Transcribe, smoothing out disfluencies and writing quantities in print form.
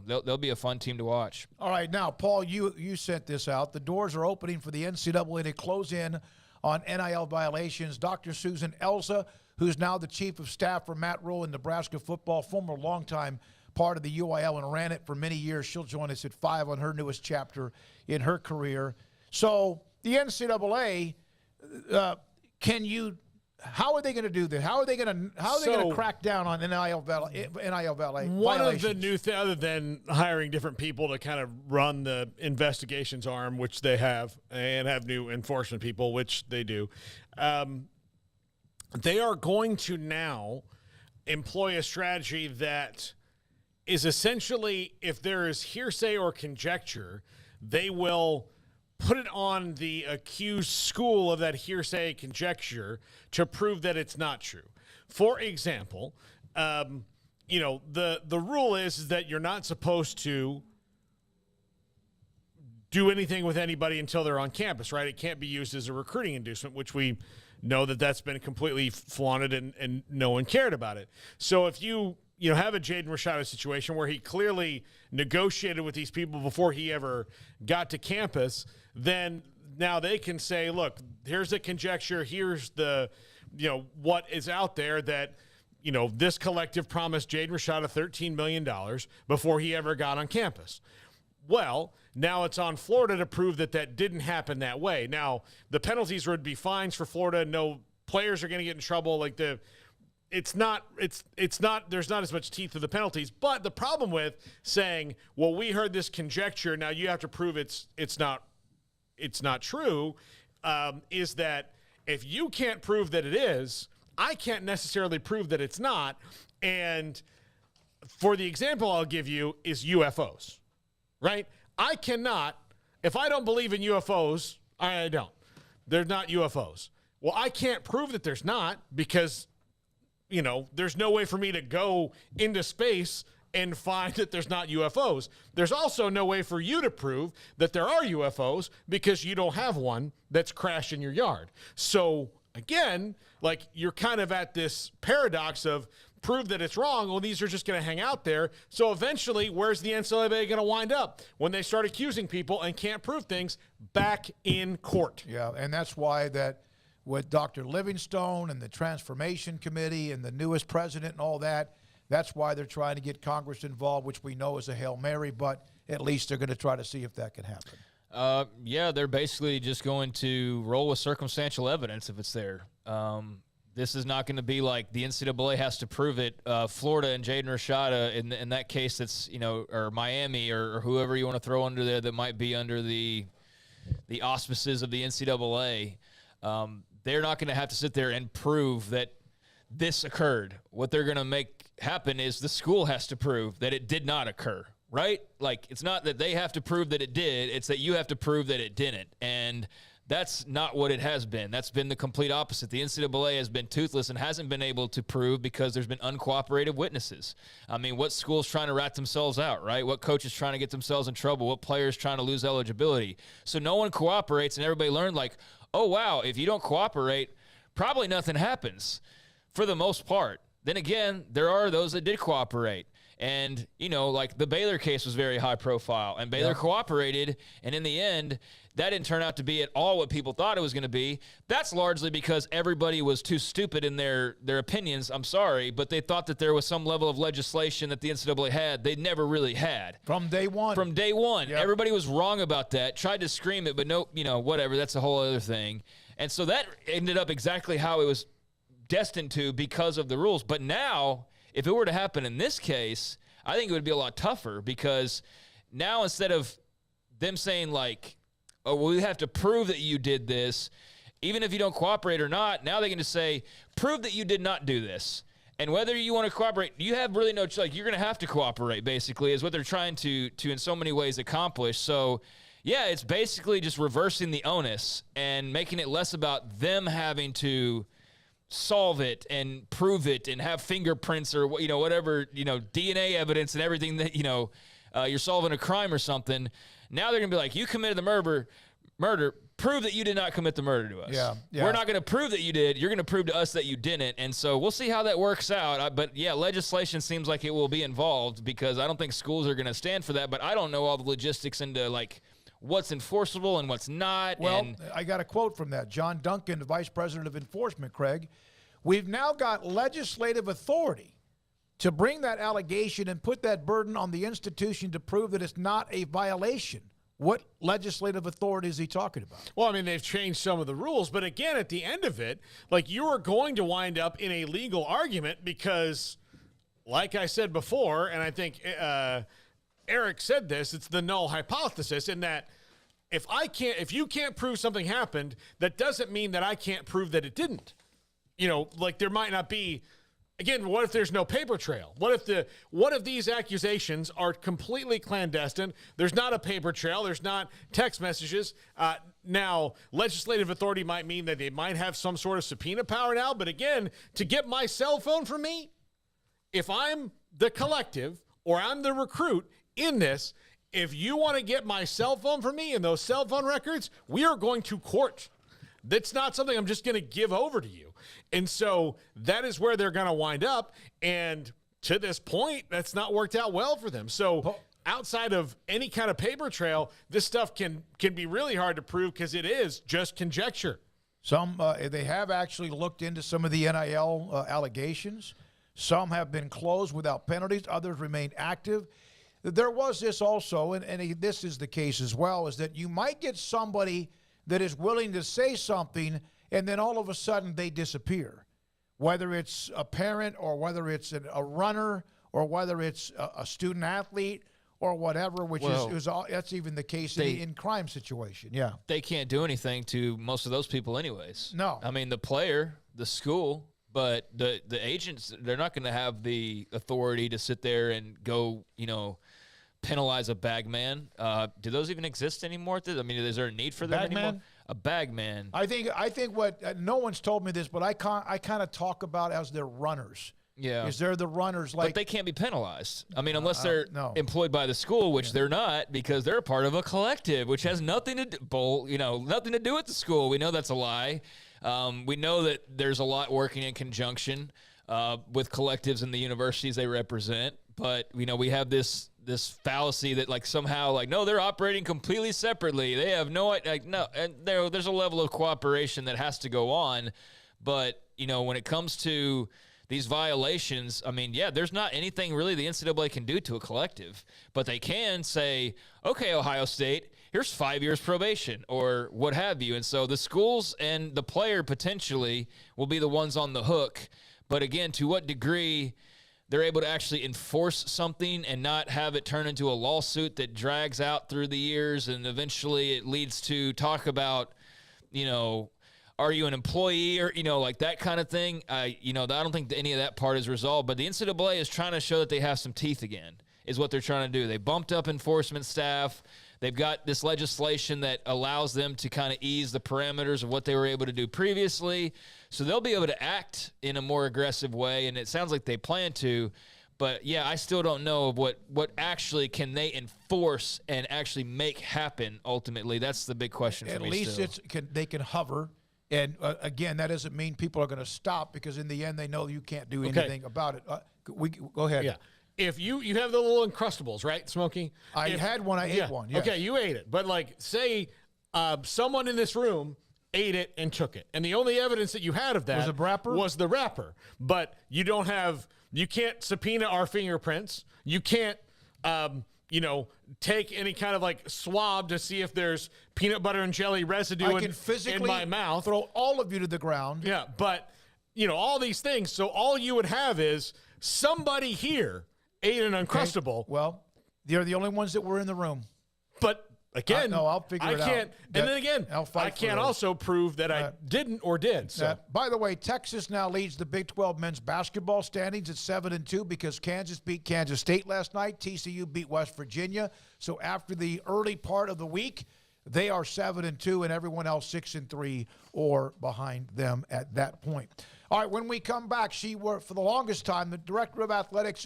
they'll be a fun team to watch. All right, now, Paul, you sent this out. The doors are opening for the NCAA to close in on NIL violations. Dr. Susan Elza, who's now the chief of staff for Matt Rule in Nebraska football, former longtime part of the UIL and ran it for many years. She'll join us at 5 on her newest chapter in her career. So the NCAA, how are they going to do this? How are they going to crack down on NIL violations? One of the new things, other than hiring different people to kind of run the investigations arm, which they have, and have new enforcement people, which they do, they are going to now employ a strategy that is essentially, if there is hearsay or conjecture, they will put it on the accused school of that hearsay conjecture to prove that it's not true. For example, the rule is that you're not supposed to do anything with anybody until they're on campus, right? It can't be used as a recruiting inducement, which we know that's been completely flaunted and no one cared about it. So if you have a Jaden Rashada situation where he clearly negotiated with these people before he ever got to campus, then now they can say, look, here's the conjecture, here's the, what is out there that, this collective promised Jaden Rashada $13 million before he ever got on campus. Well, now it's on Florida to prove that didn't happen that way. Now, the penalties would be fines for Florida. No players are going to get in trouble. There's not as much teeth to the penalties. But the problem with saying, well, we heard this conjecture, now you have to prove it's not true, is that if you can't prove that it is, I can't necessarily prove that it's not. And for the example I'll give you is UFOs, right? I cannot, if I don't believe in UFOs, I don't. They're not UFOs. Well, I can't prove that there's not because there's no way for me to go into space and find that there's not UFOs. There's also no way for you to prove that there are UFOs because you don't have one that's crashed in your yard. So again, you're kind of at this paradox of prove that it's wrong. Well, these are just going to hang out there. So eventually, where's the NCAA going to wind up? When they start accusing people and can't prove things, back in court. Yeah, and that's why that with Dr. Livingstone and the Transformation Committee and the newest president and all that, that's why they're trying to get Congress involved, which we know is a Hail Mary, but at least they're going to try to see if that can happen. They're basically just going to roll with circumstantial evidence if it's there. This is not going to be like the NCAA has to prove it. Florida and Jaden Rashada, in that case, that's, or Miami or whoever you want to throw under there that might be under the auspices of the NCAA, they're not going to have to sit there and prove that this occurred. What they're going to make happen is the school has to prove that it did not occur, right? It's not that they have to prove that it did. It's that you have to prove that it didn't. And that's not what it has been. That's been the complete opposite. The NCAA has been toothless and hasn't been able to prove because there's been uncooperative witnesses. I mean, what school's trying to rat themselves out, right? What coach is trying to get themselves in trouble? What players trying to lose eligibility? So no one cooperates, and everybody learned oh, wow, if you don't cooperate, probably nothing happens for the most part. Then again, there are those that did cooperate. And, the Baylor case was very high profile, and Baylor cooperated, and in the end, that didn't turn out to be at all what people thought it was going to be. That's largely because everybody was too stupid in their opinions, I'm sorry, but they thought that there was some level of legislation that the NCAA had they never really had. From day one. Yep. Everybody was wrong about that, tried to scream it, but no, whatever, that's a whole other thing. And so that ended up exactly how it was destined to because of the rules. But now, if it were to happen in this case, I think it would be a lot tougher because now instead of them saying oh, well, we have to prove that you did this, even if you don't cooperate or not, now they can just say, prove that you did not do this. And whether you want to cooperate, you have really no choice. You're going to have to cooperate, basically, is what they're trying to in so many ways accomplish. So, yeah, it's basically just reversing the onus and making it less about them having to solve it and prove it and have fingerprints or whatever DNA evidence and everything that you're solving a crime or something. Now they're gonna be like, you committed the murder, prove that you did not commit the murder to us. Yeah. We're not going to prove that you did. You're going to prove to us that you didn't. And so we'll see how that works out. But, yeah, legislation seems like it will be involved because I don't think schools are going to stand for that. But I don't know all the logistics into, like, what's enforceable and what's not. Well, I got a quote from that. John Duncan, the Vice President of Enforcement, Craig. We've now got legislative authority to bring that allegation and put that burden on the institution to prove that it's not a violation. What legislative authority is he talking about? Well, I mean, they've changed some of the rules, but again, at the end of it, like, you are going to wind up in a legal argument because, like I said before, and I think Eric said this, it's the null hypothesis in that if you can't prove something happened, that doesn't mean that I can't prove that it didn't. You know, like, there might not be. Again, what if there's no paper trail? What if these accusations are completely clandestine? There's not a paper trail. There's not text messages. Now, legislative authority might mean that they might have some sort of subpoena power now. But again, to get my cell phone from me, if I'm the collective or I'm the recruit in this, if you want to get my cell phone from me and those cell phone records, we are going to court. That's not something I'm just going to give over to you. And so that is where they're going to wind up. And to this point, that's not worked out well for them. So outside of any kind of paper trail, this stuff can be really hard to prove because it is just conjecture. They have actually looked into some of the NIL allegations. Some have been closed without penalties. Others remain active. There was this also, and this is the case as well, is that you might get somebody that is willing to say something, and then all of a sudden they disappear, whether it's a parent or whether it's a runner or whether it's a student athlete or whatever, which that's even the case in crime situation. Yeah, they can't do anything to most of those people anyways. No. I mean, the player, the school, but the agents, they're not going to have the authority to sit there and go, penalize a bag man. Do those even exist anymore? I mean, is there a need for them bag anymore? Man? A bag man. I think what no one's told me this, but I kind of talk about as their runners. Yeah. Is they're the runners, like, but they can't be penalized. I mean, unless they're employed by the school, which they're not, because they're a part of a collective, which has nothing to do with the school. We know that's a lie. We know that there's a lot working in conjunction with collectives and the universities they represent. But we have this fallacy that, like, somehow, like, no, they're operating completely separately. They have no, like, no, and there's a level of cooperation that has to go on. But when it comes to these violations, I mean, yeah, there's not anything really the NCAA can do to a collective, but they can say, okay, Ohio State, here's 5 years probation or what have you. And so the schools and the player potentially will be the ones on the hook. But again, to what degree they're able to actually enforce something and not have it turn into a lawsuit that drags out through the years and eventually it leads to talk about, are you an employee or, like that kind of thing? I don't think any of that part is resolved, but the NCAA is trying to show that they have some teeth again, is what they're trying to do. They bumped up enforcement staff. They've got this legislation that allows them to kind of ease the parameters of what they were able to do previously. So they'll be able to act in a more aggressive way, and it sounds like they plan to. But, yeah, I still don't know what actually can they enforce and actually make happen ultimately. That's the big question for me. At least they can hover. And, again, that doesn't mean people are going to stop because in the end they know you can't do anything about it. Go ahead. Yeah. If you have the little Uncrustables, right, Smokey? I had one. I ate one. Yes. Okay, you ate it. But, like, say someone in this room ate it and took it. And the only evidence that you had of that was the wrapper. But you can't subpoena our fingerprints. You can't, take any kind of, like, swab to see if there's peanut butter and jelly residue in my mouth. Throw all of you to the ground. Yeah, but, all these things. So all you would have is somebody here ate an Uncrustable. Okay. Well, they're the only ones that were in the room. But again, no, I'll figure it out. And then again, I can't also prove that I didn't or did. So, by the way, Texas now leads the Big 12 men's basketball standings at 7-2 because Kansas beat Kansas State last night. TCU beat West Virginia. So after the early part of the week, they are 7-2, and everyone else 6-3 or behind them at that point. All right, when we come back, for the longest time, the director of athletics